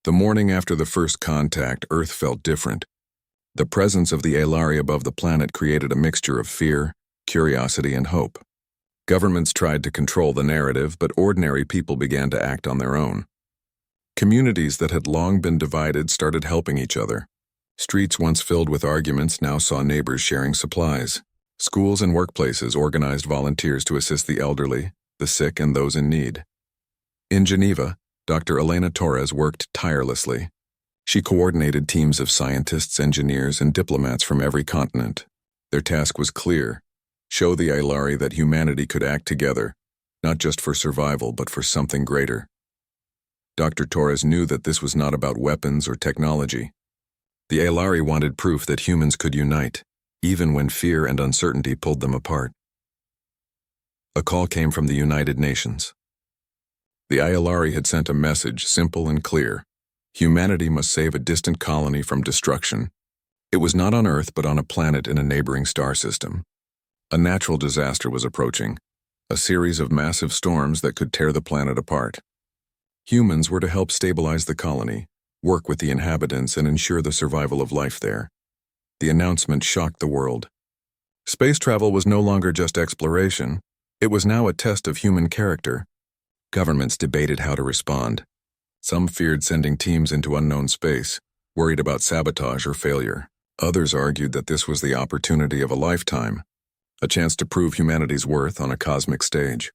The morning after the first contact, Earth felt different. The presence of the Alari above the planet created a mixture of fear, curiosity, and hope. Governments tried to control the narrative, but ordinary people began to act on their own. Communities that had long been divided started helping each other. Streets once filled with arguments now saw neighbors sharing supplies. Schools and workplaces organized volunteers to assist the elderly, the sick, and those in need. In Geneva, Dr. Elena Torres worked tirelessly. She coordinated teams of scientists, engineers, and diplomats from every continent. Their task was clear: show the Alari that humanity could act together, not just for survival, but for something greater. Dr. Torres knew that this was not about weapons or technology. The Alari wanted proof that humans could unite, even when fear and uncertainty pulled them apart. A call came from the United Nations. The Alari had sent a message, simple and clear: humanity must save a distant colony from destruction. It was not on Earth, but on a planet in a neighboring star system. A natural disaster was approaching, a series of massive storms that could tear the planet apart. Humans were to help stabilize the colony, work with the inhabitants, and ensure the survival of life there. The announcement shocked the world. Space travel was no longer just exploration. It was now a test of human character. Governments debated how to respond. Some feared sending teams into unknown space, worried about sabotage or failure. Others argued that this was the opportunity of a lifetime, a chance to prove humanity's worth on a cosmic stage.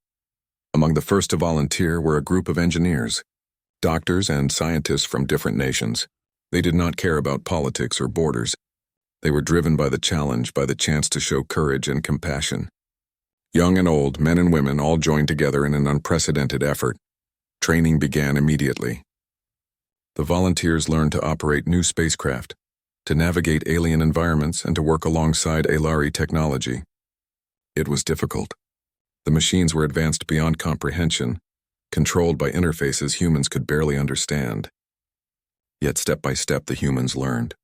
Among the first to volunteer were a group of engineers, doctors, and scientists from different nations. They did not care about politics or borders. They were driven by the challenge, by the chance to show courage and compassion. Young and old, men and women, all joined together in an unprecedented effort. Training began immediately. The volunteers learned to operate new spacecraft, to navigate alien environments, and to work alongside Alari technology. It was difficult. The machines were advanced beyond comprehension, controlled by interfaces humans could barely understand. Yet step by step the humans learned.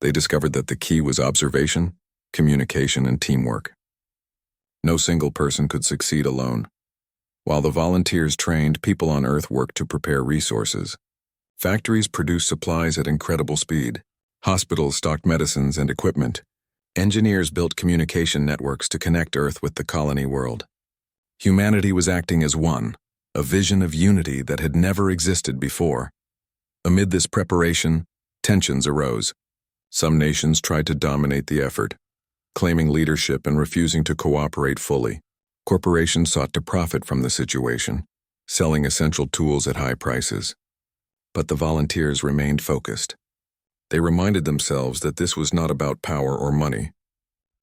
They discovered that the key was observation, communication, and teamwork. No single person could succeed alone. While the volunteers trained, people on Earth worked to prepare resources. Factories produced supplies at incredible speed. Hospitals stocked medicines and equipment. Engineers built communication networks to connect Earth with the colony world. Humanity was acting as one, a vision of unity that had never existed before. Amid this preparation, tensions arose. Some nations tried to dominate the effort, claiming leadership and refusing to cooperate fully. Corporations sought to profit from the situation, selling essential tools at high prices. But the volunteers remained focused. They reminded themselves that this was not about power or money.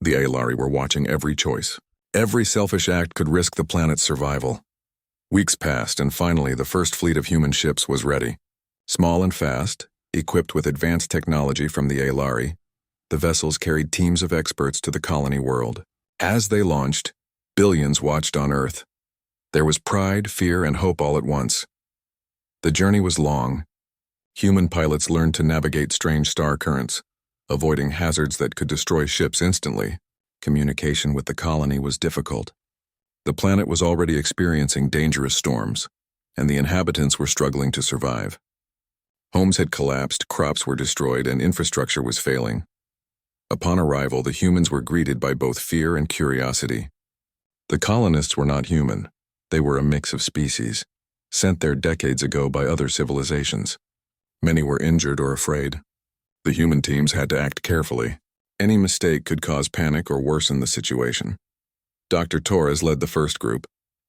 The Alari were watching every choice. Every selfish act could risk the planet's survival. Weeks passed, and finally the first fleet of human ships was ready. Small and fast, equipped with advanced technology from the Alari, the vessels carried teams of experts to the colony world. As they launched, billions watched on Earth. There was pride, fear, and hope all at once. The journey was long. Human pilots learned to navigate strange star currents, avoiding hazards that could destroy ships instantly. Communication with the colony was difficult. The planet was already experiencing dangerous storms, and the inhabitants were struggling to survive. Homes had collapsed, crops were destroyed, and infrastructure was failing. Upon arrival, the humans were greeted by both fear and curiosity. The colonists were not human. They were a mix of species, sent there decades ago by other civilizations. Many were injured or afraid. The human teams had to act carefully. Any mistake could cause panic or worsen the situation. Dr. Torres led the first group.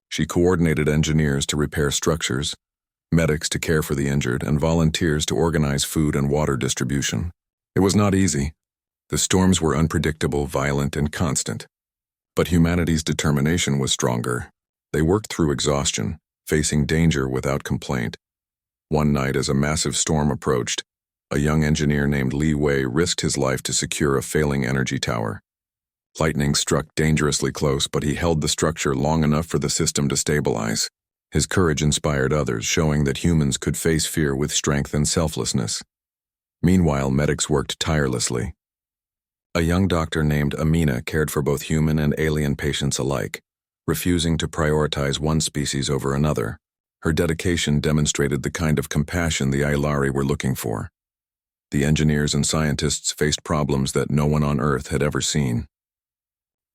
She coordinated engineers to repair structures, medics to care for the injured, and volunteers to organize food and water distribution. It was not easy. The storms were unpredictable, violent, and constant. But humanity's determination was stronger. They worked through exhaustion, facing danger without complaint. One night, as a massive storm approached, a young engineer named Li Wei risked his life to secure a failing energy tower. Lightning struck dangerously close, but he held the structure long enough for the system to stabilize. His courage inspired others, showing that humans could face fear with strength and selflessness. Meanwhile, medics worked tirelessly. A young doctor named Amina cared for both human and alien patients alike, refusing to prioritize one species over another. Her dedication demonstrated the kind of compassion the Aelari were looking for. The engineers and scientists faced problems that no one on Earth had ever seen.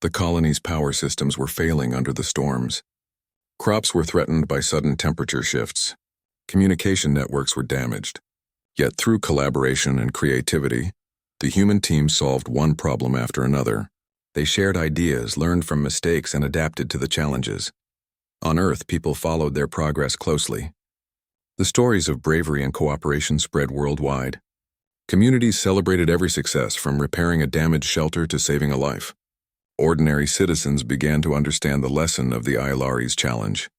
The colony's power systems were failing under the storms. Crops were threatened by sudden temperature shifts. Communication networks were damaged. Yet through collaboration and creativity, the human team solved one problem after another. They shared ideas, learned from mistakes, and adapted to the challenges. On Earth, people followed their progress closely. The stories of bravery and cooperation spread worldwide. Communities celebrated every success, from repairing a damaged shelter to saving a life. Ordinary citizens began to understand the lesson of the Aelari's challenge.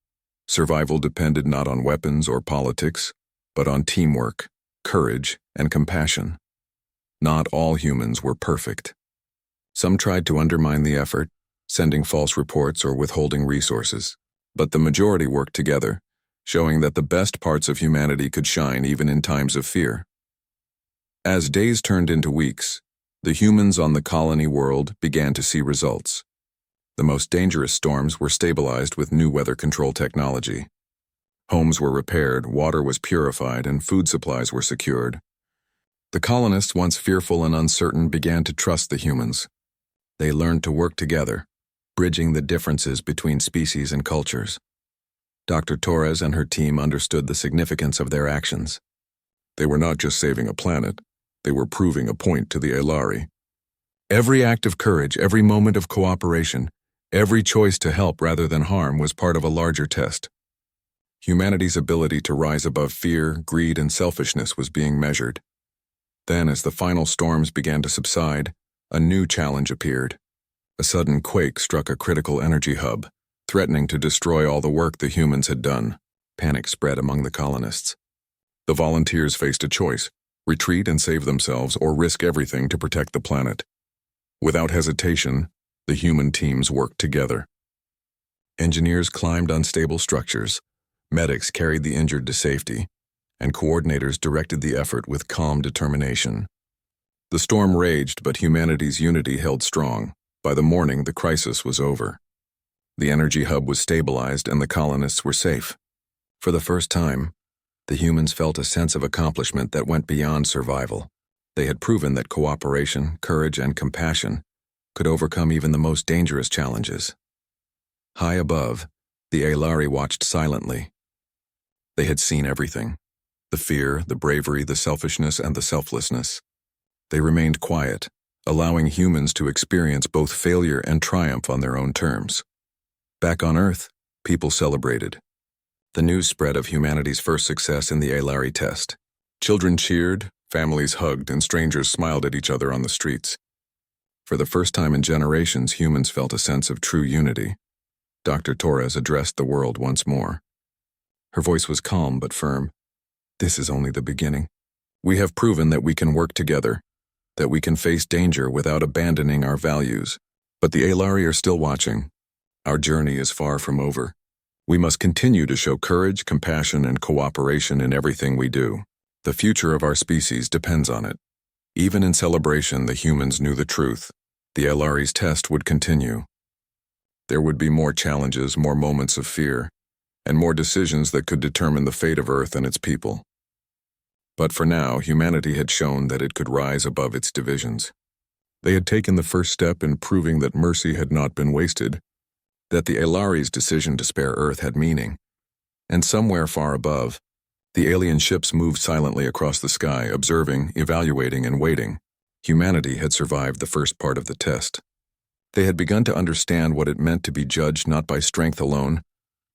Survival depended not on weapons or politics, but on teamwork, courage, and compassion. Not all humans were perfect. Some tried to undermine the effort, sending false reports or withholding resources, but the majority worked together, showing that the best parts of humanity could shine even in times of fear. As days turned into weeks, the humans on the colony world began to see results. The most dangerous storms were stabilized with new weather control technology. Homes were repaired, water was purified, and food supplies were secured. The colonists, once fearful and uncertain, began to trust the humans. They learned to work together, bridging the differences between species and cultures. Dr. Torres and her team understood the significance of their actions. They were not just saving a planet, they were proving a point to the Aelari. Every act of courage, every moment of cooperation, every choice to help rather than harm was part of a larger test. Humanity's ability to rise above fear, greed, and selfishness was being measured. Then, as the final storms began to subside, a new challenge appeared. A sudden quake struck a critical energy hub, threatening to destroy all the work the humans had done. Panic spread among the colonists. The volunteers faced a choice: retreat and save themselves, or risk everything to protect the planet. Without hesitation, the human teams worked together. Engineers climbed unstable structures, medics carried the injured to safety, and coordinators directed the effort with calm determination. The storm raged, but humanity's unity held strong. By the morning, the crisis was over. The energy hub was stabilized and the colonists were safe. For the first time, the humans felt a sense of accomplishment that went beyond survival. They had proven that cooperation, courage, and compassion could overcome even the most dangerous challenges. High above, the Aelari watched silently. They had seen everything: the fear, the bravery, the selfishness, and the selflessness. They remained quiet, allowing humans to experience both failure and triumph on their own terms. Back on Earth, people celebrated. The news spread of humanity's first success in the Aelari test. Children cheered, families hugged, and strangers smiled at each other on the streets. For the first time in generations, humans felt a sense of true unity. Dr. Torres addressed the world once more. Her voice was calm but firm. This is only the beginning. We have proven that we can work together, that we can face danger without abandoning our values. But the Aelari are still watching. Our journey is far from over. We must continue to show courage, compassion, and cooperation in everything we do. The future of our species depends on it. Even in celebration, the humans knew the truth. The Aelari's test would continue. There would be more challenges, more moments of fear, and more decisions that could determine the fate of Earth and its people. But for now, humanity had shown that it could rise above its divisions. They had taken the first step in proving that mercy had not been wasted, that the Aelari's decision to spare Earth had meaning. And somewhere far above, the alien ships moved silently across the sky, observing, evaluating, and waiting. Humanity had survived the first part of the test. They had begun to understand what it meant to be judged not by strength alone,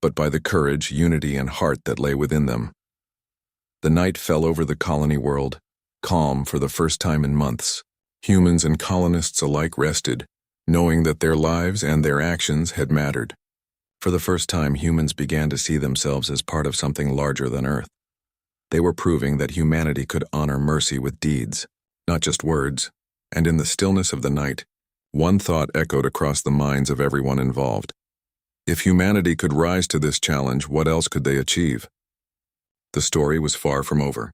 but by the courage, unity, and heart that lay within them. The night fell over the colony world, calm for the first time in months. Humans and colonists alike rested, knowing that their lives and their actions had mattered. For the first time, humans began to see themselves as part of something larger than Earth. They were proving that humanity could honor mercy with deeds, not just words. And in the stillness of the night, one thought echoed across the minds of everyone involved. If humanity could rise to this challenge, what else could they achieve? The story was far from over.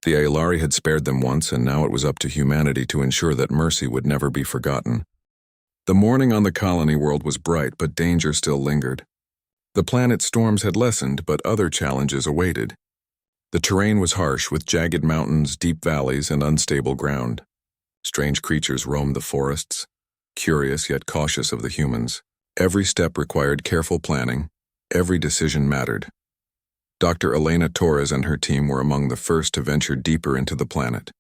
The Aelari had spared them once, and now it was up to humanity to ensure that mercy would never be forgotten. The morning on the colony world was bright, but danger still lingered. The planet's storms had lessened, but other challenges awaited. The terrain was harsh, with jagged mountains, deep valleys, and unstable ground. Strange creatures roamed the forests, curious yet cautious of the humans. Every step required careful planning. Every decision mattered. Dr. Elena Torres and her team were among the first to venture deeper into the planet.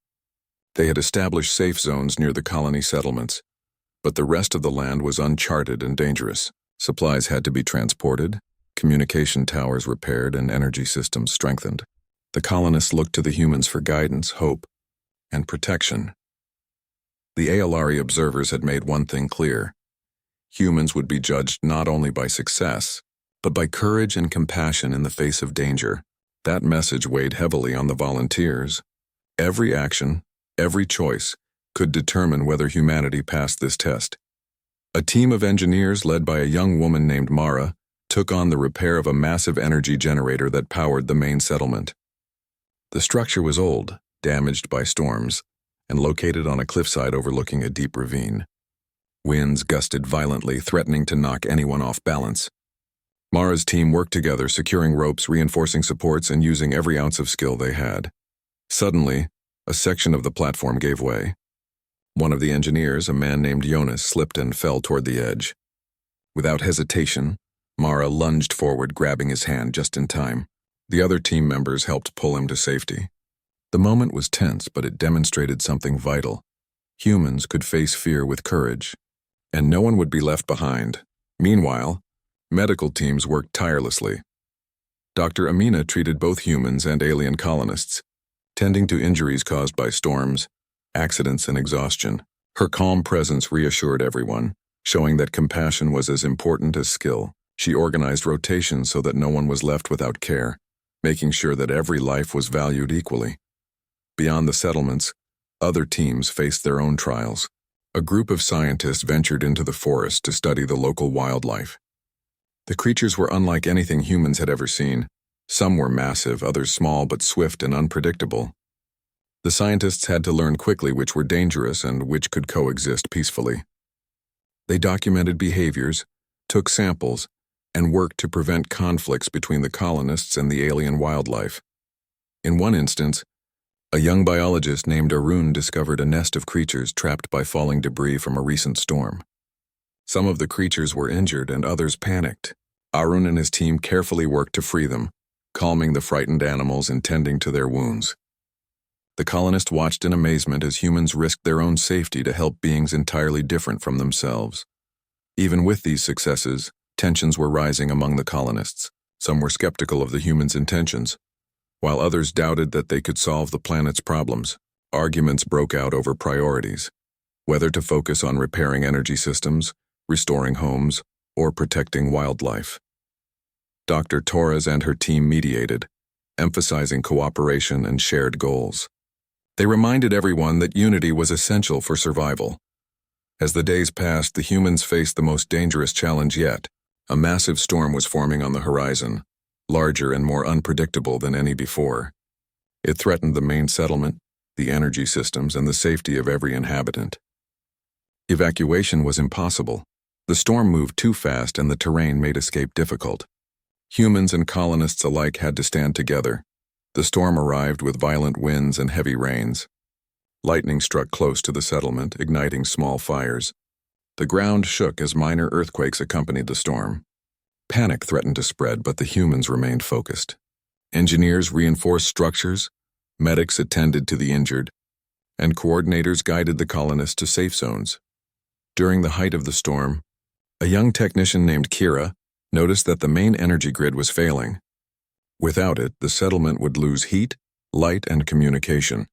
They had established safe zones near the colony settlements, but the rest of the land was uncharted and dangerous. Supplies had to be transported, communication towers repaired, and energy systems strengthened. The colonists looked to the humans for guidance, hope, and protection. The ALRE observers had made one thing clear. Humans would be judged not only by success, but by courage and compassion in the face of danger. That message weighed heavily on the volunteers. Every action, every choice, could determine whether humanity passed this test. A team of engineers led by a young woman named Mara took on the repair of a massive energy generator that powered the main settlement. The structure was old, damaged by storms, and located on a cliffside overlooking a deep ravine. Winds gusted violently, threatening to knock anyone off balance. Mara's team worked together, securing ropes, reinforcing supports, and using every ounce of skill they had. Suddenly, a section of the platform gave way. One of the engineers, a man named Jonas, slipped and fell toward the edge. Without hesitation, Mara lunged forward, grabbing his hand just in time. The other team members helped pull him to safety. The moment was tense, but it demonstrated something vital. Humans could face fear with courage, and no one would be left behind. Meanwhile, medical teams worked tirelessly. Dr. Amina treated both humans and alien colonists, tending to injuries caused by storms, accidents, and exhaustion. Her calm presence reassured everyone, showing that compassion was as important as skill. She organized rotations so that no one was left without care, making sure that every life was valued equally. Beyond the settlements, other teams faced their own trials. A group of scientists ventured into the forest to study the local wildlife. The creatures were unlike anything humans had ever seen. Some were massive, others small but swift and unpredictable. The scientists had to learn quickly which were dangerous and which could coexist peacefully. They documented behaviors, took samples, and worked to prevent conflicts between the colonists and the alien wildlife. In one instance, a young biologist named Arun discovered a nest of creatures trapped by falling debris from a recent storm. Some of the creatures were injured and others panicked. Arun and his team carefully worked to free them, calming the frightened animals and tending to their wounds. The colonists watched in amazement as humans risked their own safety to help beings entirely different from themselves. Even with these successes, tensions were rising among the colonists. Some were skeptical of the humans' intentions, while others doubted that they could solve the planet's problems. Arguments broke out over priorities, whether to focus on repairing energy systems, restoring homes, or protecting wildlife. Dr. Torres and her team mediated, emphasizing cooperation and shared goals. They reminded everyone that unity was essential for survival. As the days passed, the humans faced the most dangerous challenge yet. A massive storm was forming on the horizon, larger and more unpredictable than any before. It threatened the main settlement, the energy systems, and the safety of every inhabitant. Evacuation was impossible. The storm moved too fast and the terrain made escape difficult. Humans and colonists alike had to stand together. The storm arrived with violent winds and heavy rains. Lightning struck close to the settlement, igniting small fires. The ground shook as minor earthquakes accompanied the storm. Panic threatened to spread, but the humans remained focused. Engineers reinforced structures, medics attended to the injured, and coordinators guided the colonists to safe zones. During the height of the storm, a young technician named Kira noticed that the main energy grid was failing. Without it, the settlement would lose heat, light, and communication.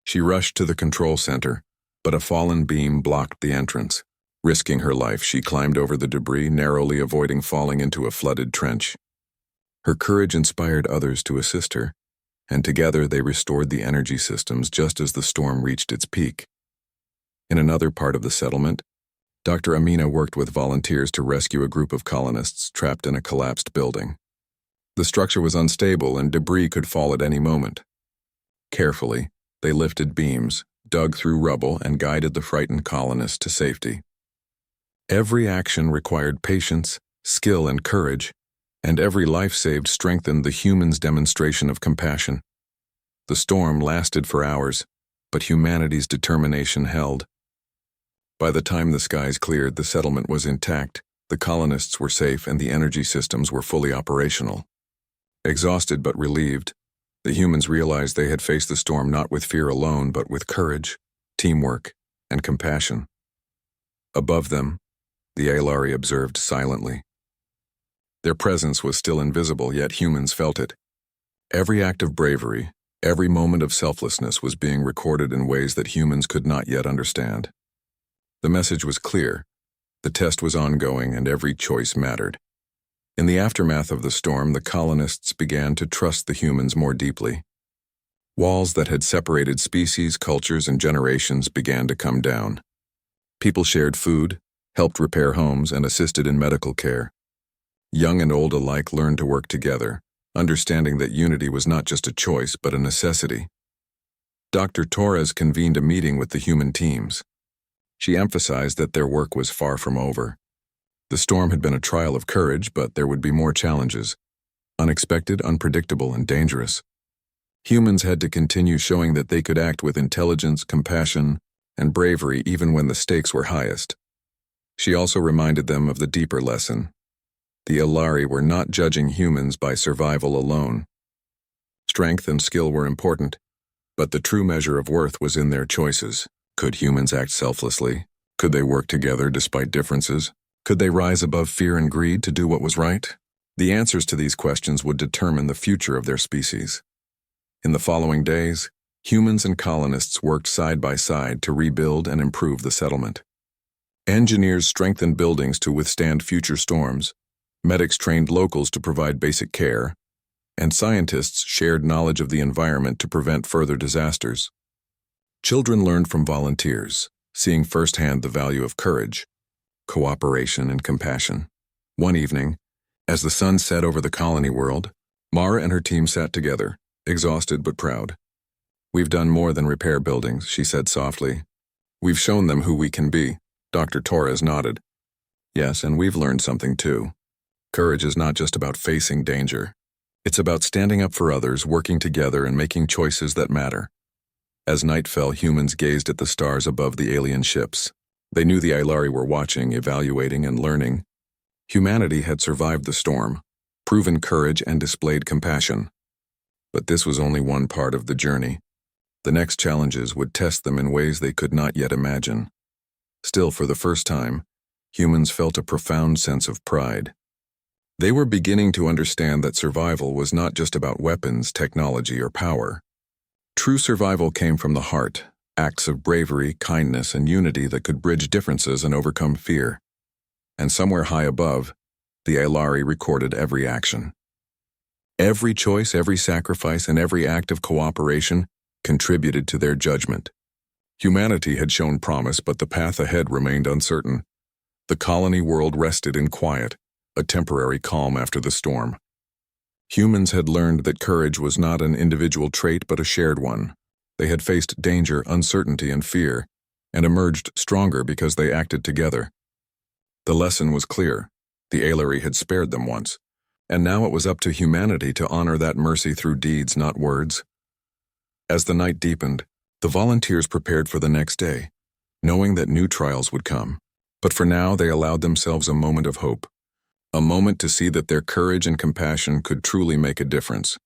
She rushed to the control center, but a fallen beam blocked the entrance. Risking her life, she climbed over the debris, narrowly avoiding falling into a flooded trench. Her courage inspired others to assist her, and together they restored the energy systems just as the storm reached its peak. In another part of the settlement, Dr. Amina worked with volunteers to rescue a group of colonists trapped in a collapsed building. The structure was unstable and debris could fall at any moment. Carefully, they lifted beams, dug through rubble, and guided the frightened colonists to safety. Every action required patience, skill, and courage, and every life saved strengthened the humans' demonstration of compassion. The storm lasted for hours, but humanity's determination held. By the time the skies cleared, the settlement was intact, the colonists were safe, and the energy systems were fully operational. Exhausted but relieved, the humans realized they had faced the storm not with fear alone, but with courage, teamwork, and compassion. Above them, the Aelari observed silently. Their presence was still invisible, yet humans felt it. Every act of bravery, every moment of selflessness was being recorded in ways that humans could not yet understand. The message was clear. The test was ongoing, and every choice mattered. In the aftermath of the storm, the colonists began to trust the humans more deeply. Walls that had separated species, cultures, and generations began to come down. People shared food, helped repair homes, and assisted in medical care. Young and old alike learned to work together, understanding that unity was not just a choice but a necessity. Dr. Torres convened a meeting with the human teams. She emphasized that their work was far from over. The storm had been a trial of courage, but there would be more challenges. Unexpected, unpredictable, and dangerous. Humans had to continue showing that they could act with intelligence, compassion, and bravery even when the stakes were highest. She also reminded them of the deeper lesson. The Aelari were not judging humans by survival alone. Strength and skill were important, but the true measure of worth was in their choices. Could humans act selflessly? Could they work together despite differences? Could they rise above fear and greed to do what was right? The answers to these questions would determine the future of their species. In the following days, humans and colonists worked side by side to rebuild and improve the settlement. Engineers strengthened buildings to withstand future storms, medics trained locals to provide basic care, and scientists shared knowledge of the environment to prevent further disasters. Children learned from volunteers, seeing firsthand the value of courage, cooperation, and compassion. One evening, as the sun set over the colony world, Mara and her team sat together, exhausted but proud. "We've done more than repair buildings," she said softly. "We've shown them who we can be." Dr. Torres nodded. "Yes, and we've learned something too. Courage is not just about facing danger. It's about standing up for others, working together, and making choices that matter." As night fell, humans gazed at the stars above the alien ships. They knew the Aelari were watching, evaluating, and learning. Humanity had survived the storm, proven courage, and displayed compassion. But this was only one part of the journey. The next challenges would test them in ways they could not yet imagine. Still, for the first time, humans felt a profound sense of pride. They were beginning to understand that survival was not just about weapons, technology, or power. True survival came from the heart, acts of bravery, kindness, and unity that could bridge differences and overcome fear. And somewhere high above, the Aelari recorded every action. Every choice, every sacrifice, and every act of cooperation contributed to their judgment. Humanity had shown promise, but the path ahead remained uncertain. The colony world rested in quiet, a temporary calm after the storm. Humans had learned that courage was not an individual trait but a shared one. They had faced danger, uncertainty, and fear, and emerged stronger because they acted together. The lesson was clear. The Aelari had spared them once, and now it was up to humanity to honor that mercy through deeds, not words. As the night deepened, the volunteers prepared for the next day, knowing that new trials would come. But for now, they allowed themselves a moment of hope. A moment to see that their courage and compassion could truly make a difference.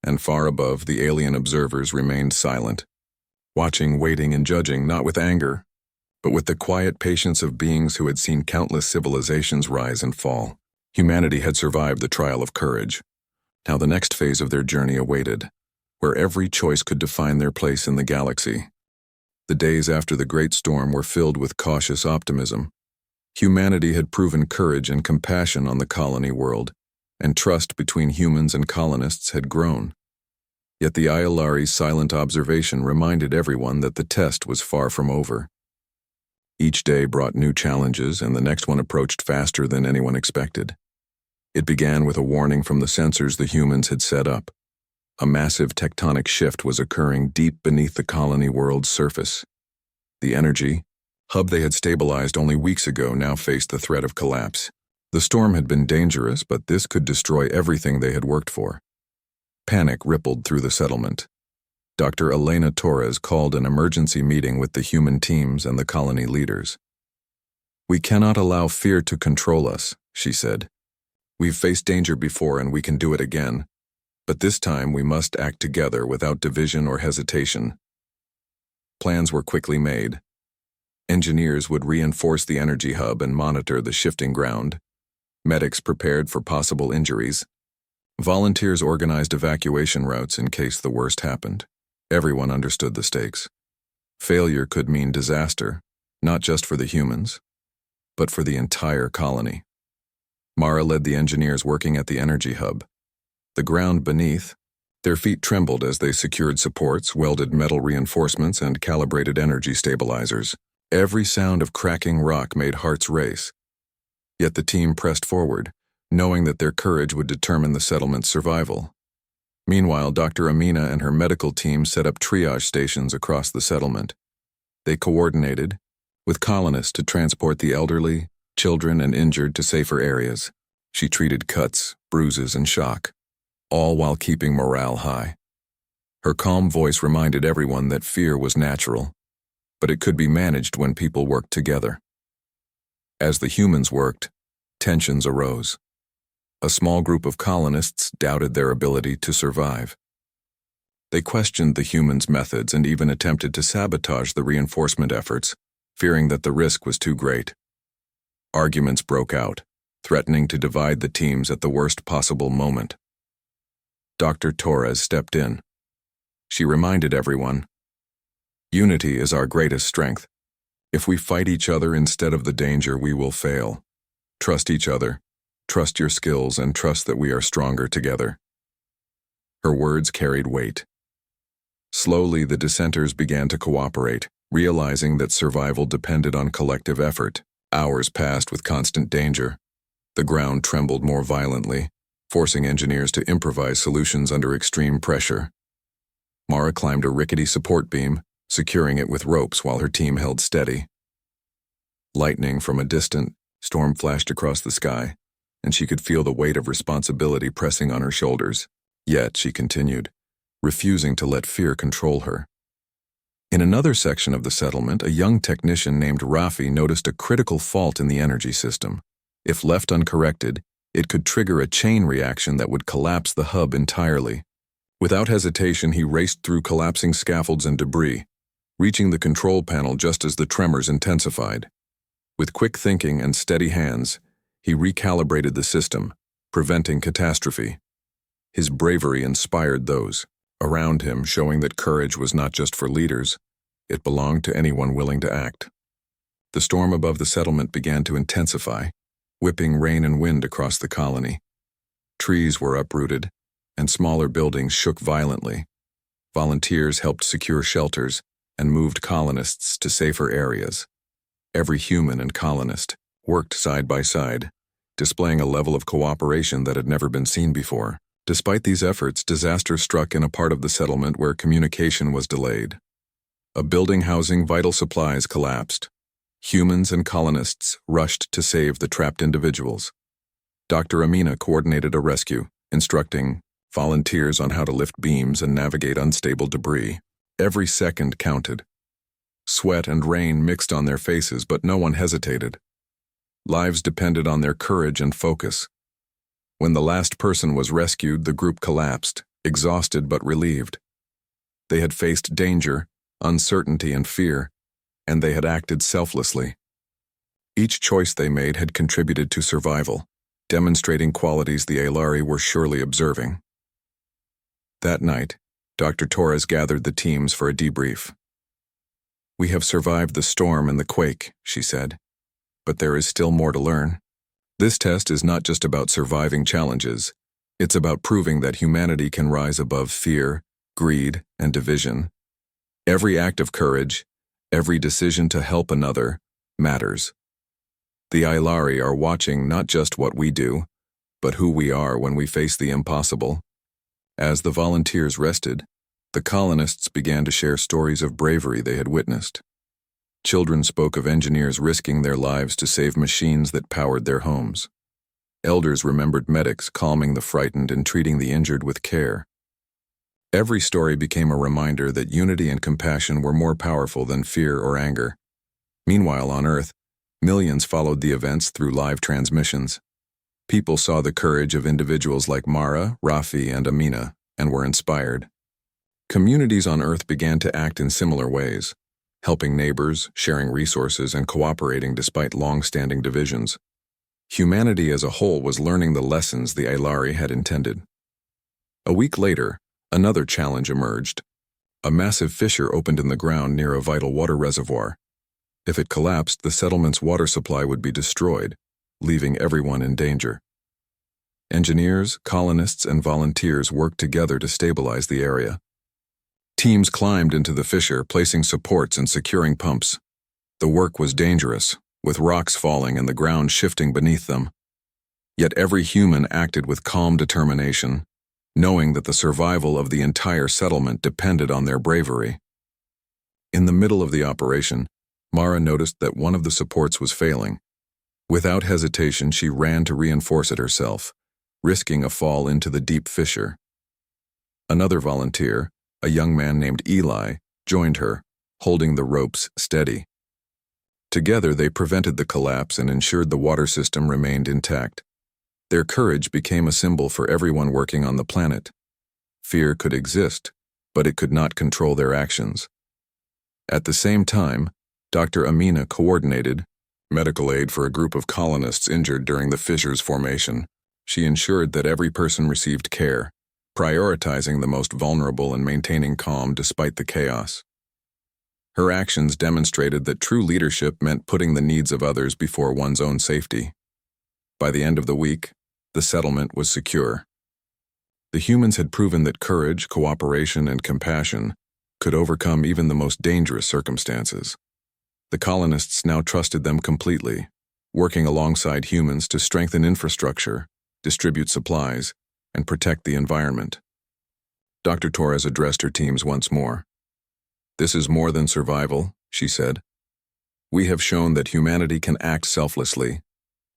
And far above, the alien observers remained silent, watching, waiting, and judging, not with anger, but with the quiet patience of beings who had seen countless civilizations rise and fall. Humanity had survived the trial of courage. Now the next phase of their journey awaited, where every choice could define their place in the galaxy. The days after the great storm were filled with cautious optimism. Humanity had proven courage and compassion on the colony world, and trust between humans and colonists had grown. Yet the Aelari's silent observation reminded everyone that the test was far from over. Each day brought new challenges, and the next one approached faster than anyone expected. It began with a warning from the sensors the humans had set up. A massive tectonic shift was occurring deep beneath the colony world's surface. The energy hub they had stabilized only weeks ago now faced the threat of collapse. The storm had been dangerous, but this could destroy everything they had worked for. Panic rippled through the settlement. Dr. Elena Torres called an emergency meeting with the human teams and the colony leaders. "We cannot allow fear to control us," she said. "We've faced danger before and we can do it again. But this time we must act together without division or hesitation." Plans were quickly made. Engineers would reinforce the energy hub and monitor the shifting ground. Medics prepared for possible injuries. Volunteers organized evacuation routes in case the worst happened. Everyone understood the stakes. Failure could mean disaster, not just for the humans, but for the entire colony. Mara led the engineers working at the energy hub. The ground beneath, their feet trembled as they secured supports, welded metal reinforcements, and calibrated energy stabilizers. Every sound of cracking rock made hearts race. Yet the team pressed forward, knowing that their courage would determine the settlement's survival. Meanwhile, Dr. Amina and her medical team set up triage stations across the settlement. They coordinated with colonists to transport the elderly, children, and injured to safer areas. She treated cuts, bruises, and shock, all while keeping morale high. Her calm voice reminded everyone that fear was natural, but it could be managed when people worked together. As the humans worked, tensions arose. A small group of colonists doubted their ability to survive. They questioned the humans' methods and even attempted to sabotage the reinforcement efforts, fearing that the risk was too great. Arguments broke out, threatening to divide the teams at the worst possible moment. Dr. Torres stepped in. She reminded everyone, "Unity is our greatest strength. If we fight each other instead of the danger, we will fail. Trust each other, trust your skills, and trust that we are stronger together." Her words carried weight. Slowly, the dissenters began to cooperate, realizing that survival depended on collective effort. Hours passed with constant danger. The ground trembled more violently, forcing engineers to improvise solutions under extreme pressure. Mara climbed a rickety support beam, securing it with ropes while her team held steady. Lightning from a distant storm flashed across the sky, and she could feel the weight of responsibility pressing on her shoulders. Yet she continued, refusing to let fear control her. In another section of the settlement, a young technician named Rafi noticed a critical fault in the energy system. If left uncorrected, it could trigger a chain reaction that would collapse the hub entirely. Without hesitation, he raced through collapsing scaffolds and debris, reaching the control panel just as the tremors intensified. With quick thinking and steady hands, he recalibrated the system, preventing catastrophe. His bravery inspired those around him, showing that courage was not just for leaders, it belonged to anyone willing to act. The storm above the settlement began to intensify, whipping rain and wind across the colony. Trees were uprooted, and smaller buildings shook violently. Volunteers helped secure shelters and moved colonists to safer areas. Every human and colonist worked side by side, displaying a level of cooperation that had never been seen before. Despite these efforts, disaster struck in a part of the settlement where communication was delayed. A building housing vital supplies collapsed. Humans and colonists rushed to save the trapped individuals. Dr. Amina coordinated a rescue, instructing volunteers on how to lift beams and navigate unstable debris. Every second counted. Sweat and rain mixed on their faces, but no one hesitated. Lives depended on their courage and focus. When the last person was rescued, the group collapsed, exhausted but relieved. They had faced danger, uncertainty, and fear, and they had acted selflessly. Each choice they made had contributed to survival, demonstrating qualities the Alari were surely observing. That night, Dr. Torres gathered the teams for a debrief. "We have survived the storm and the quake," she said, "but there is still more to learn. This test is not just about surviving challenges, it's about proving that humanity can rise above fear, greed, and division. Every act of courage, every decision to help another, matters. The Ilari are watching not just what we do, but who we are when we face the impossible." As the volunteers rested, the colonists began to share stories of bravery they had witnessed. Children spoke of engineers risking their lives to save machines that powered their homes. Elders remembered medics calming the frightened and treating the injured with care. Every story became a reminder that unity and compassion were more powerful than fear or anger. Meanwhile, on Earth, millions followed the events through live transmissions. People saw the courage of individuals like Mara, Rafi, and Amina, and were inspired. Communities on Earth began to act in similar ways, helping neighbors, sharing resources, and cooperating despite long-standing divisions. Humanity as a whole was learning the lessons the Aelari had intended. A week later, another challenge emerged. A massive fissure opened in the ground near a vital water reservoir. If it collapsed, the settlement's water supply would be destroyed, leaving everyone in danger. Engineers, colonists, and volunteers worked together to stabilize the area. Teams climbed into the fissure, placing supports and securing pumps. The work was dangerous, with rocks falling and the ground shifting beneath them. Yet every human acted with calm determination, knowing that the survival of the entire settlement depended on their bravery. In the middle of the operation, Mara noticed that one of the supports was failing. Without hesitation, she ran to reinforce it herself, risking a fall into the deep fissure. Another volunteer, a young man named Eli, joined her, holding the ropes steady. Together, they prevented the collapse and ensured the water system remained intact. Their courage became a symbol for everyone working on the planet. Fear could exist, but it could not control their actions. At the same time, Dr. Amina coordinated medical aid for a group of colonists injured during the fissure's formation. She ensured that every person received care, prioritizing the most vulnerable and maintaining calm despite the chaos. Her actions demonstrated that true leadership meant putting the needs of others before one's own safety. By the end of the week, the settlement was secure. The humans had proven that courage, cooperation, and compassion could overcome even the most dangerous circumstances. The colonists now trusted them completely, working alongside humans to strengthen infrastructure, distribute supplies, and protect the environment. Dr. Torres addressed her teams once more. "This is more than survival," she said. "We have shown that humanity can act selflessly,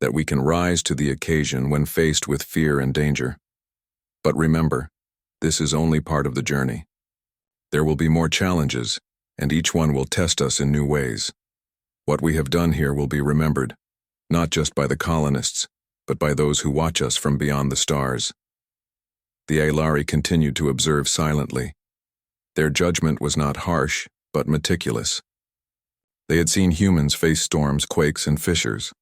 that we can rise to the occasion when faced with fear and danger. But remember, this is only part of the journey. There will be more challenges, and each one will test us in new ways. What we have done here will be remembered, not just by the colonists, but by those who watch us from beyond the stars." The Aelari continued to observe silently. Their judgment was not harsh, but meticulous. They had seen humans face storms, quakes, and fissures.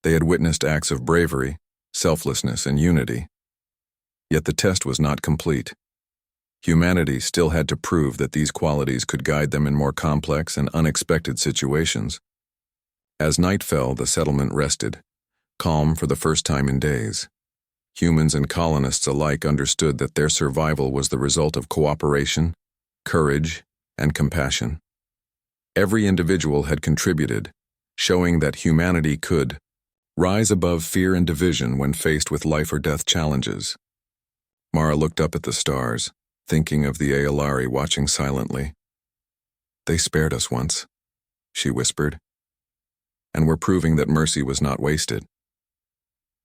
They had witnessed acts of bravery, selflessness, and unity. Yet the test was not complete. Humanity still had to prove that these qualities could guide them in more complex and unexpected situations. As night fell, the settlement rested, calm for the first time in days. Humans and colonists alike understood that their survival was the result of cooperation, courage, and compassion. Every individual had contributed, showing that humanity could rise above fear and division when faced with life-or-death challenges. Mara looked up at the stars, thinking of the Aelari watching silently. "They spared us once," she whispered, "and were proving that mercy was not wasted."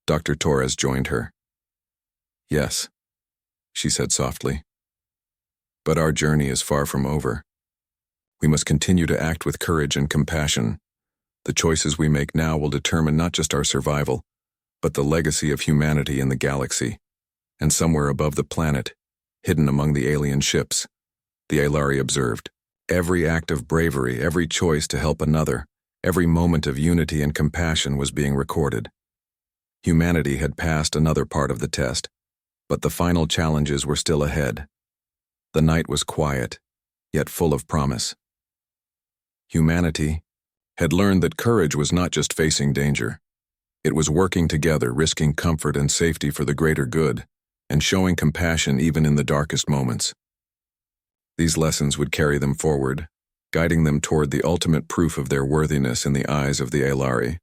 Dr. Torres joined her. "Yes," she said softly. "But our journey is far from over. We must continue to act with courage and compassion. The choices we make now will determine not just our survival, but the legacy of humanity in the galaxy. And somewhere above the planet, hidden among the alien ships," the Aelari observed, "every act of bravery, every choice to help another, every moment of unity and compassion was being recorded. Humanity had passed another part of the test, but the final challenges were still ahead. The night was quiet, yet full of promise. Humanity had learned that courage was not just facing danger. It was working together, risking comfort and safety for the greater good, and showing compassion even in the darkest moments. These lessons would carry them forward, guiding them toward the ultimate proof of their worthiness in the eyes of the Aelari.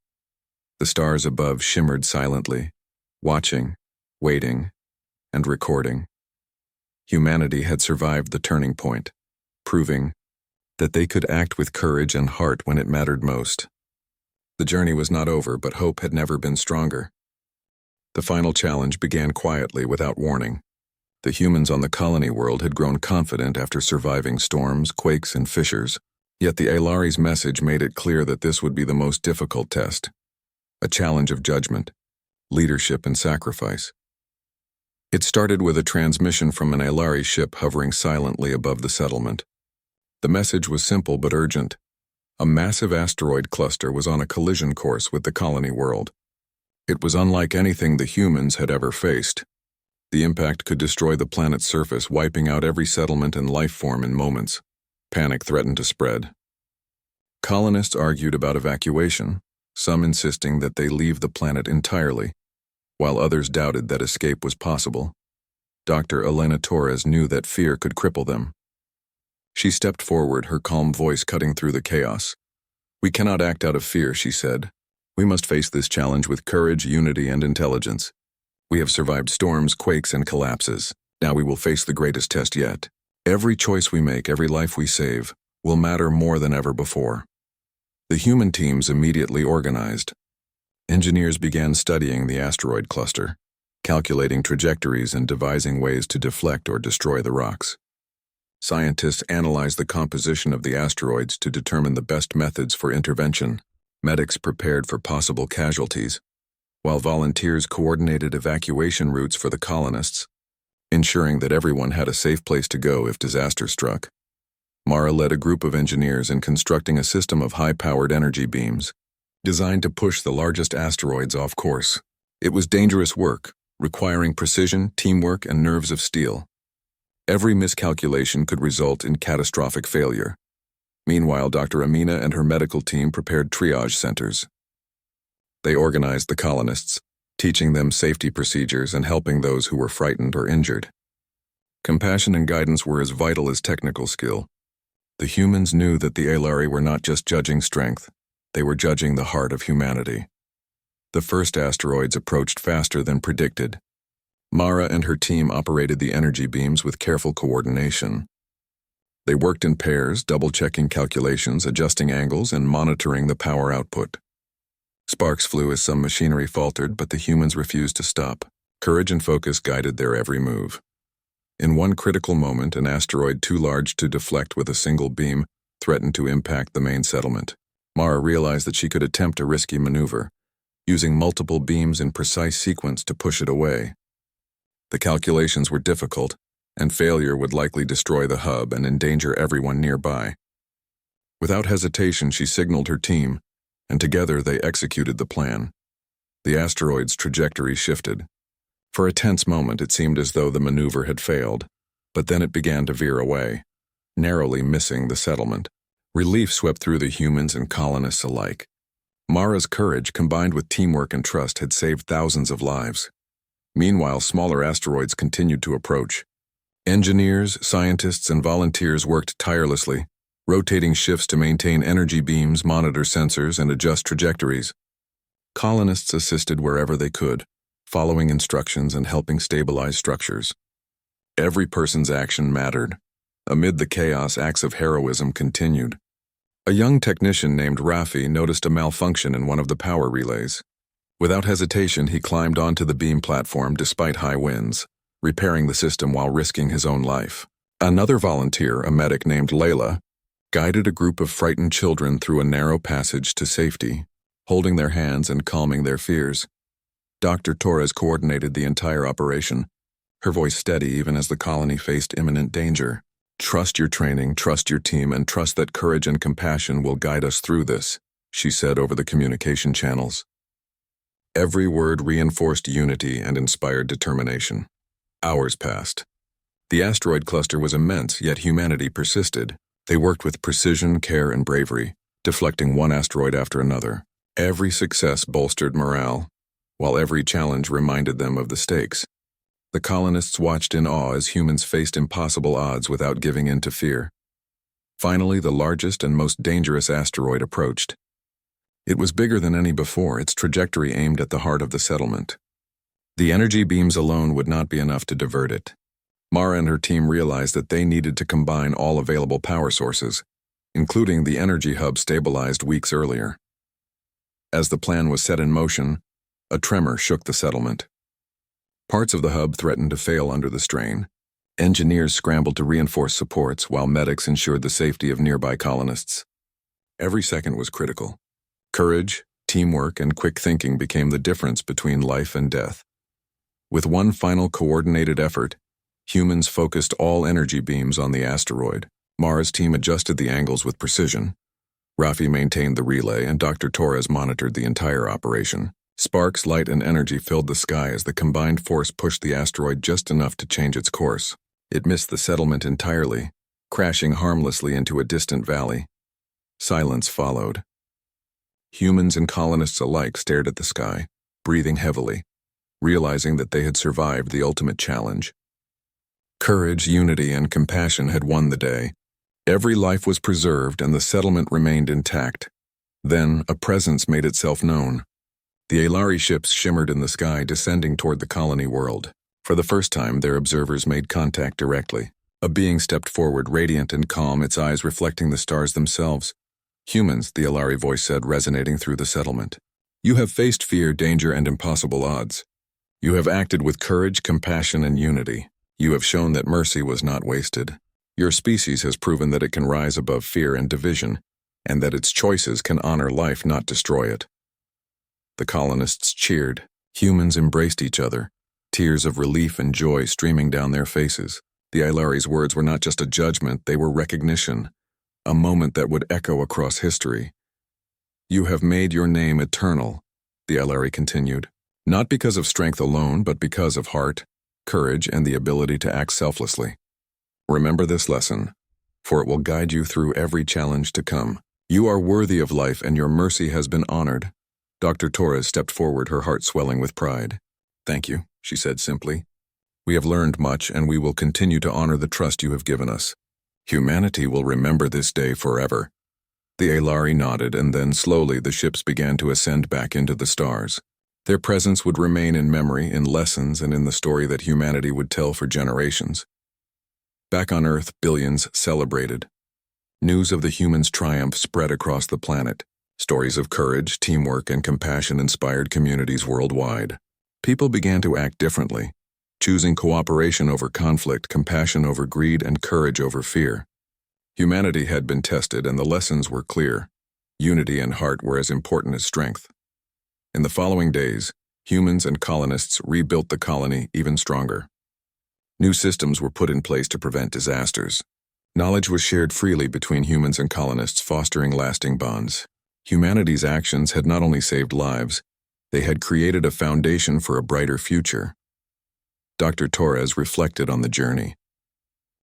The stars above shimmered silently, watching, waiting, and recording. Humanity had survived the turning point, proving that they could act with courage and heart when it mattered most. The journey was not over, but hope had never been stronger. The final challenge began quietly without warning. The humans on the colony world had grown confident after surviving storms, quakes, and fissures, yet the Alari's message made it clear that this would be the most difficult test. A challenge of judgment, leadership, and sacrifice. It started with a transmission from an Alari ship hovering silently above the settlement. The message was simple but urgent. A massive asteroid cluster was on a collision course with the colony world. It was unlike anything the humans had ever faced. The impact could destroy the planet's surface, wiping out every settlement and life form in moments. Panic threatened to spread. Colonists argued about evacuation, some insisting that they leave the planet entirely, while others doubted that escape was possible. Dr. Elena Torres knew that fear could cripple them. She stepped forward, her calm voice cutting through the chaos. "We cannot act out of fear," she said. "We must face this challenge with courage, unity, and intelligence. We have survived storms, quakes, and collapses. Now we will face the greatest test yet. Every choice we make, every life we save, will matter more than ever before." The human teams immediately organized. Engineers began studying the asteroid cluster, calculating trajectories and devising ways to deflect or destroy the rocks. Scientists analyzed the composition of the asteroids to determine the best methods for intervention. Medics prepared for possible casualties, while volunteers coordinated evacuation routes for the colonists, ensuring that everyone had a safe place to go if disaster struck. Mara led a group of engineers in constructing a system of high-powered energy beams, designed to push the largest asteroids off course. It was dangerous work, requiring precision, teamwork, and nerves of steel. Every miscalculation could result in catastrophic failure. Meanwhile, Dr. Amina and her medical team prepared triage centers. They organized the colonists, teaching them safety procedures and helping those who were frightened or injured. Compassion and guidance were as vital as technical skill. The humans knew that the Alari were not just judging strength, they were judging the heart of humanity. The first asteroids approached faster than predicted. Mara and her team operated the energy beams with careful coordination. They worked in pairs, double-checking calculations, adjusting angles, and monitoring the power output. Sparks flew as some machinery faltered, but the humans refused to stop. Courage and focus guided their every move. In one critical moment, an asteroid too large to deflect with a single beam threatened to impact the main settlement. Mara realized that she could attempt a risky maneuver, using multiple beams in precise sequence to push it away. The calculations were difficult, and failure would likely destroy the hub and endanger everyone nearby. Without hesitation, she signaled her team, and together they executed the plan. The asteroid's trajectory shifted. For a tense moment, it seemed as though the maneuver had failed, but then it began to veer away, narrowly missing the settlement. Relief swept through the humans and colonists alike. Mara's courage, combined with teamwork and trust, had saved thousands of lives. Meanwhile, smaller asteroids continued to approach. Engineers, scientists, and volunteers worked tirelessly, rotating shifts to maintain energy beams, monitor sensors, and adjust trajectories. Colonists assisted wherever they could, following instructions and helping stabilize structures. Every person's action mattered. Amid the chaos, acts of heroism continued. A young technician named Rafi noticed a malfunction in one of the power relays. Without hesitation, he climbed onto the beam platform despite high winds, repairing the system while risking his own life. Another volunteer, a medic named Layla, guided a group of frightened children through a narrow passage to safety, holding their hands and calming their fears. Dr. Torres coordinated the entire operation, her voice steady even as the colony faced imminent danger. "Trust your training, trust your team, and trust that courage and compassion will guide us through this," she said over the communication channels. Every word reinforced unity and inspired determination. Hours passed. The asteroid cluster was immense, yet humanity persisted. They worked with precision, care, and bravery, deflecting one asteroid after another. Every success bolstered morale, while every challenge reminded them of the stakes. The colonists watched in awe as humans faced impossible odds without giving in to fear. Finally, the largest and most dangerous asteroid approached. It was bigger than any before, its trajectory aimed at the heart of the settlement. The energy beams alone would not be enough to divert it. Mara and her team realized that they needed to combine all available power sources, including the energy hub stabilized weeks earlier. As the plan was set in motion, a tremor shook the settlement. Parts of the hub threatened to fail under the strain. Engineers scrambled to reinforce supports while medics ensured the safety of nearby colonists. Every second was critical. Courage, teamwork, and quick thinking became the difference between life and death. With one final coordinated effort, humans focused all energy beams on the asteroid. Mara's team adjusted the angles with precision. Rafi maintained the relay, and Dr. Torres monitored the entire operation. Sparks, light, and energy filled the sky as the combined force pushed the asteroid just enough to change its course. It missed the settlement entirely, crashing harmlessly into a distant valley. Silence followed. Humans and colonists alike stared at the sky, breathing heavily, realizing that they had survived the ultimate challenge. Courage, unity, and compassion had won the day. Every life was preserved and the settlement remained intact. Then, a presence made itself known. The Alari ships shimmered in the sky, descending toward the colony world. For the first time, their observers made contact directly. A being stepped forward, radiant and calm, its eyes reflecting the stars themselves. "Humans," the Alari voice said, resonating through the settlement. "You have faced fear, danger, and impossible odds. You have acted with courage, compassion, and unity. You have shown that mercy was not wasted. Your species has proven that it can rise above fear and division, and that its choices can honor life, not destroy it." The colonists cheered. Humans embraced each other, tears of relief and joy streaming down their faces. The Ilari's words were not just a judgment, they were recognition, a moment that would echo across history. "You have made your name eternal," the Ilari continued, "not because of strength alone, but because of heart, courage, and the ability to act selflessly. Remember this lesson, for it will guide you through every challenge to come. You are worthy of life and your mercy has been honored." Dr. Torres stepped forward, her heart swelling with pride. "Thank you," she said simply. "We have learned much and we will continue to honor the trust you have given us. Humanity will remember this day forever." The Alari nodded, and then slowly the ships began to ascend back into the stars. Their presence would remain in memory, in lessons, and in the story that humanity would tell for generations. Back on Earth, billions celebrated. News of the humans' triumph spread across the planet. Stories of courage, teamwork, and compassion inspired communities worldwide. People began to act differently, choosing cooperation over conflict, compassion over greed, and courage over fear. Humanity had been tested, and the lessons were clear. Unity and heart were as important as strength. In the following days, humans and colonists rebuilt the colony even stronger. New systems were put in place to prevent disasters. Knowledge was shared freely between humans and colonists, fostering lasting bonds. Humanity's actions had not only saved lives, they had created a foundation for a brighter future. Dr. Torres reflected on the journey.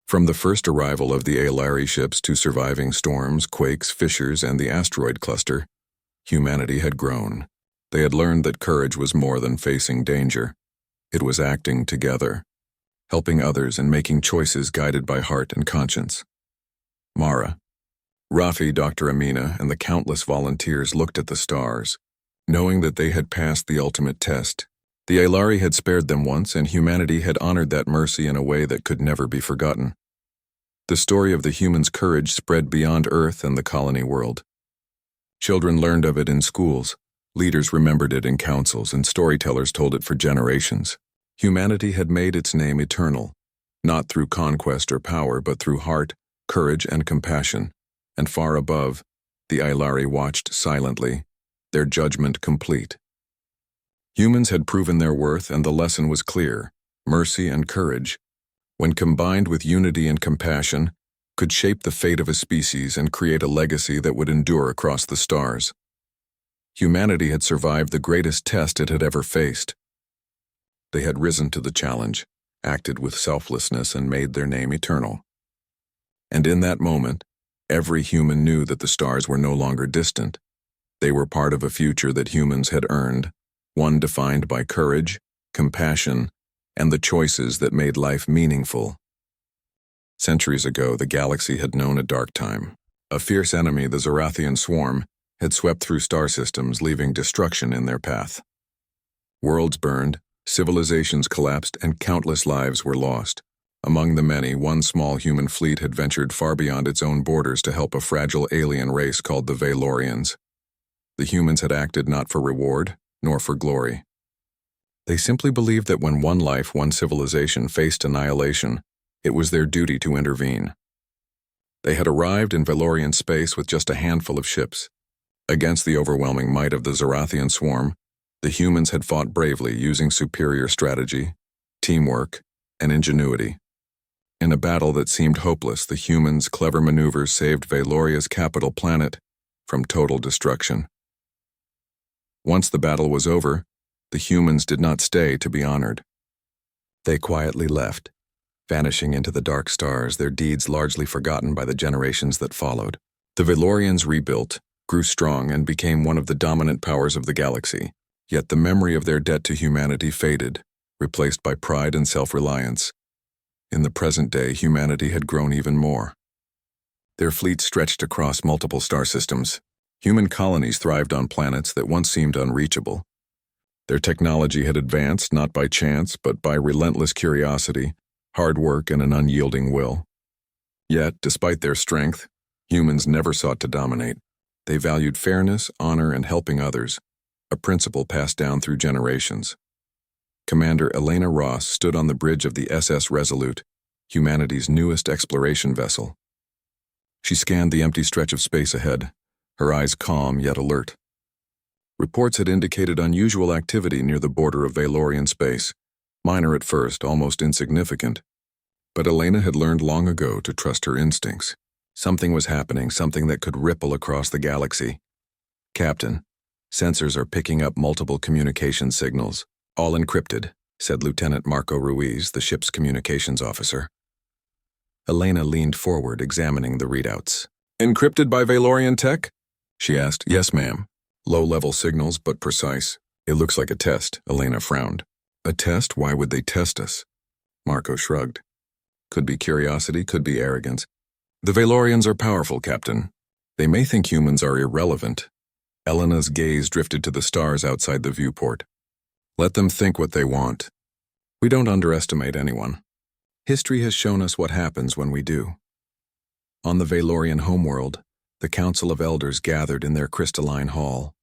From the first arrival of the Alari ships to surviving storms, quakes, fissures, and the asteroid cluster, humanity had grown. They had learned that courage was more than facing danger. It was acting together, helping others and making choices guided by heart and conscience. Mara, Rafi, Dr. Amina, and the countless volunteers looked at the stars, knowing that they had passed the ultimate test. The Alari had spared them once, and humanity had honored that mercy in a way that could never be forgotten. The story of the humans' courage spread beyond Earth and the colony world. Children learned of it in schools, leaders remembered it in councils, and storytellers told it for generations. Humanity had made its name eternal, not through conquest or power, but through heart, courage, and compassion. And far above, the Ilari watched silently, their judgment complete. Humans had proven their worth, and the lesson was clear. Mercy and courage, when combined with unity and compassion, could shape the fate of a species and create a legacy that would endure across the stars. Humanity had survived the greatest test it had ever faced. They had risen to the challenge, acted with selflessness, and made their name eternal. And in that moment, every human knew that the stars were no longer distant. They were part of a future that humans had earned, one defined by courage, compassion, and the choices that made life meaningful. Centuries ago, the galaxy had known a dark time. A fierce enemy, the Zorathian swarm, had swept through star systems, leaving destruction in their path. Worlds burned, civilizations collapsed, and countless lives were lost. Among the many, one small human fleet had ventured far beyond its own borders to help a fragile alien race called the Valorians. The humans had acted not for reward, nor for glory. They simply believed that when one life, one civilization faced annihilation, it was their duty to intervene. They had arrived in Valorian space with just a handful of ships. Against the overwhelming might of the Zorathian swarm, the humans had fought bravely using superior strategy, teamwork, and ingenuity. In a battle that seemed hopeless, the humans' clever maneuvers saved Valoria's capital planet from total destruction. Once the battle was over, the humans did not stay to be honored. They quietly left, vanishing into the dark stars, their deeds largely forgotten by the generations that followed. The Valorians rebuilt, grew strong, and became one of the dominant powers of the galaxy. Yet the memory of their debt to humanity faded, replaced by pride and self-reliance. In the present day, humanity had grown even more. Their fleet stretched across multiple star systems. Human colonies thrived on planets that once seemed unreachable. Their technology had advanced not by chance, but by relentless curiosity, hard work, and an unyielding will. Yet, despite their strength, humans never sought to dominate. They valued fairness, honor, and helping others, a principle passed down through generations. Commander Elena Ross stood on the bridge of the SS Resolute, humanity's newest exploration vessel. She scanned the empty stretch of space ahead, her eyes calm yet alert. Reports had indicated unusual activity near the border of Valorian space, minor at first, almost insignificant. But Elena had learned long ago to trust her instincts. Something was happening, something that could ripple across the galaxy. "Captain, sensors are picking up multiple communication signals, all encrypted," said Lieutenant Marco Ruiz, the ship's communications officer. Elena leaned forward, examining the readouts. "Encrypted by Valorian tech?" she asked. "Yes, ma'am. Low-level signals, but precise. It looks like a test," Elena frowned. "A test? Why would they test us?" Marco shrugged. "Could be curiosity, could be arrogance. The Valorians are powerful, Captain. They may think humans are irrelevant." Elena's gaze drifted to the stars outside the viewport. "Let them think what they want. We don't underestimate anyone. History has shown us what happens when we do." On the Valorian homeworld, the Council of Elders gathered in their crystalline hall.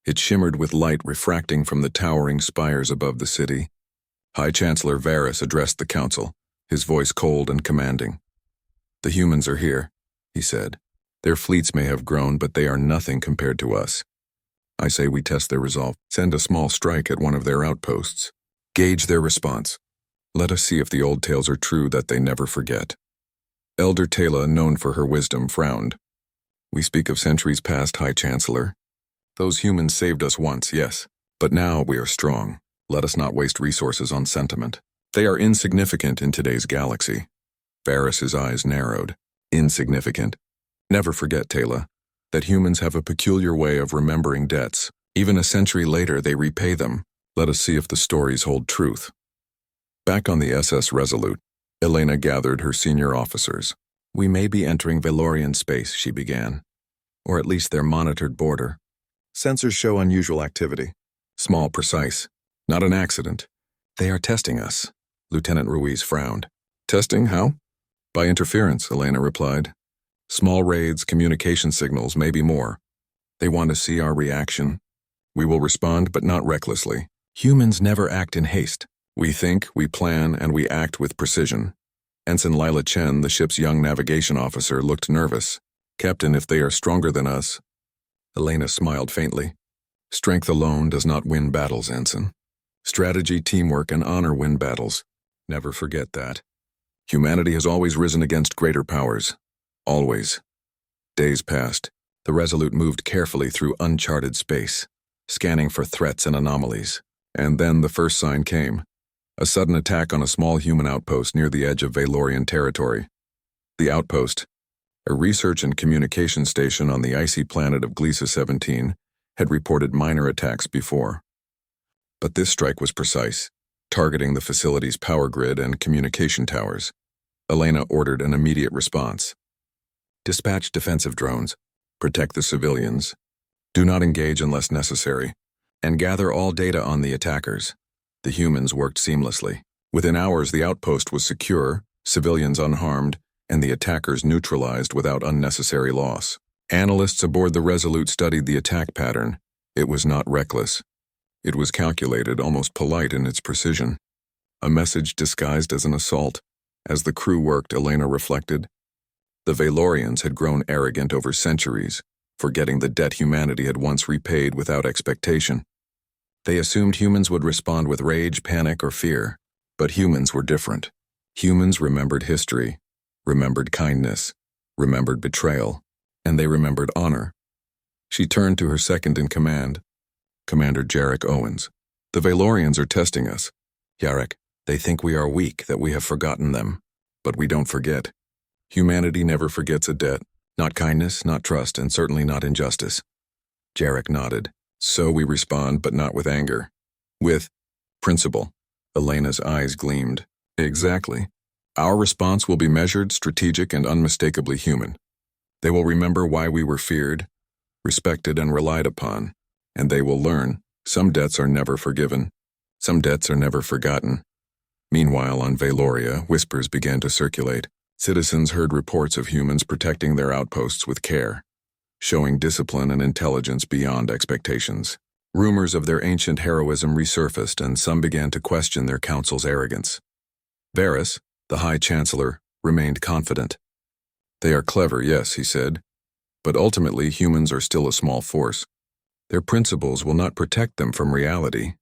It shimmered with light refracting from the towering spires above the city. High Chancellor Varys addressed the council, his voice cold and commanding. "The humans are here," he said. "Their fleets may have grown, but they are nothing compared to us. I say we test their resolve. Send a small strike at one of their outposts. Gauge their response. Let us see if the old tales are true that they never forget." Elder Tala, known for her wisdom, frowned. "We speak of centuries past, High Chancellor. Those humans saved us once, yes, but now we are strong. Let us not waste resources on sentiment. They are insignificant in today's galaxy." Varys's eyes narrowed. "Insignificant? Never forget, Tala, that humans have a peculiar way of remembering debts. Even a century later, they repay them. Let us see if the stories hold truth." Back on the SS Resolute, Elena gathered her senior officers. "We may be entering Valorian space," she began, "or at least their monitored border. Sensors show unusual activity. Small, precise. Not an accident. They are testing us." Lieutenant Ruiz frowned. "Testing? How?" "By interference," Elena replied. "Small raids, communication signals, maybe more. They want to see our reaction. We will respond, but not recklessly. Humans never act in haste. We think, we plan, and we act with precision." Ensign Lila Chen, the ship's young navigation officer, looked nervous. "Captain, if they are stronger than us..." Elena smiled faintly. "Strength alone does not win battles, Ensign. Strategy, teamwork, and honor win battles. Never forget that. Humanity has always risen against greater powers. Always." Days passed. The Resolute moved carefully through uncharted space, scanning for threats and anomalies. And then the first sign came. A sudden attack on a small human outpost near the edge of Valorian territory. The outpost, a research and communication station on the icy planet of Gliesa 17, had reported minor attacks before. But this strike was precise, targeting the facility's power grid and communication towers. Elena ordered an immediate response. "Dispatch defensive drones, protect the civilians, do not engage unless necessary, and gather all data on the attackers." The humans worked seamlessly. Within hours, the outpost was secure, civilians unharmed, and the attackers neutralized without unnecessary loss. Analysts aboard the Resolute studied the attack pattern. It was not reckless. It was calculated, almost polite in its precision. A message disguised as an assault. As the crew worked, Elena reflected. The Valorians had grown arrogant over centuries, forgetting the debt humanity had once repaid without expectation. They assumed humans would respond with rage, panic, or fear. But humans were different. Humans remembered history, remembered kindness, remembered betrayal, and they remembered honor. She turned to her second-in-command, Commander Jarek Owens. The Valorians are testing us. Jarek, they think we are weak, that we have forgotten them. But we don't forget. Humanity never forgets a debt. Not kindness, not trust, and certainly not injustice. Jarek nodded. So we respond, but not with anger. With principle. Elena's eyes gleamed. Exactly. Our response will be measured, strategic, and unmistakably human. They will remember why we were feared, respected, and relied upon. And they will learn, some debts are never forgiven. Some debts are never forgotten. Meanwhile, on Valoria, whispers began to circulate. Citizens heard reports of humans protecting their outposts with care, showing discipline and intelligence beyond expectations. Rumors of their ancient heroism resurfaced, and some began to question their council's arrogance. Varys, the High Chancellor, remained confident. They are clever, yes, he said, but ultimately humans are still a small force. Their principles will not protect them from reality.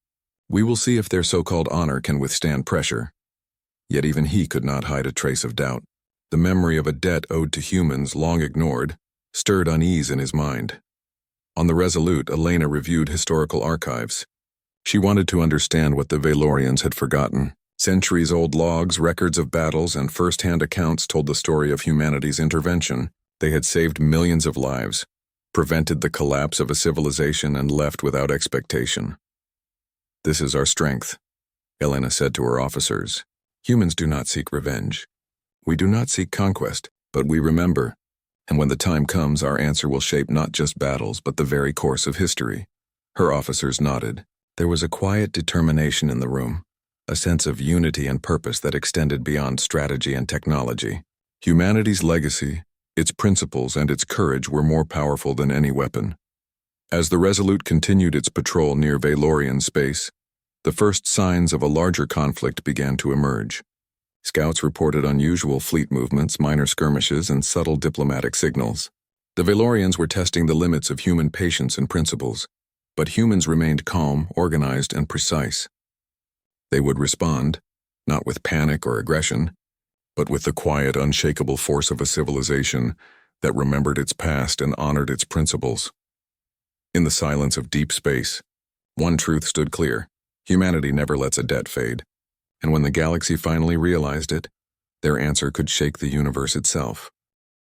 We will see if their so-called honor can withstand pressure. Yet even he could not hide a trace of doubt. The memory of a debt owed to humans, long ignored, stirred unease in his mind. On the Resolute, Elena reviewed historical archives. She wanted to understand what the Valorians had forgotten. Centuries-old logs, records of battles, and first-hand accounts told the story of humanity's intervention. They had saved millions of lives, prevented the collapse of a civilization, and left without expectation. This is our strength, Elena said to her officers. Humans do not seek revenge. We do not seek conquest, but we remember. And when the time comes, our answer will shape not just battles, but the very course of history. Her officers nodded. There was a quiet determination in the room, a sense of unity and purpose that extended beyond strategy and technology. Humanity's legacy, its principles, and its courage were more powerful than any weapon. As the Resolute continued its patrol near Valorian space, the first signs of a larger conflict began to emerge. Scouts reported unusual fleet movements, minor skirmishes, and subtle diplomatic signals. The Valorians were testing the limits of human patience and principles, but humans remained calm, organized, and precise. They would respond, not with panic or aggression, but with the quiet, unshakable force of a civilization that remembered its past and honored its principles. In the silence of deep space, one truth stood clear. Humanity never lets a debt fade. And when the galaxy finally realized it, their answer could shake the universe itself.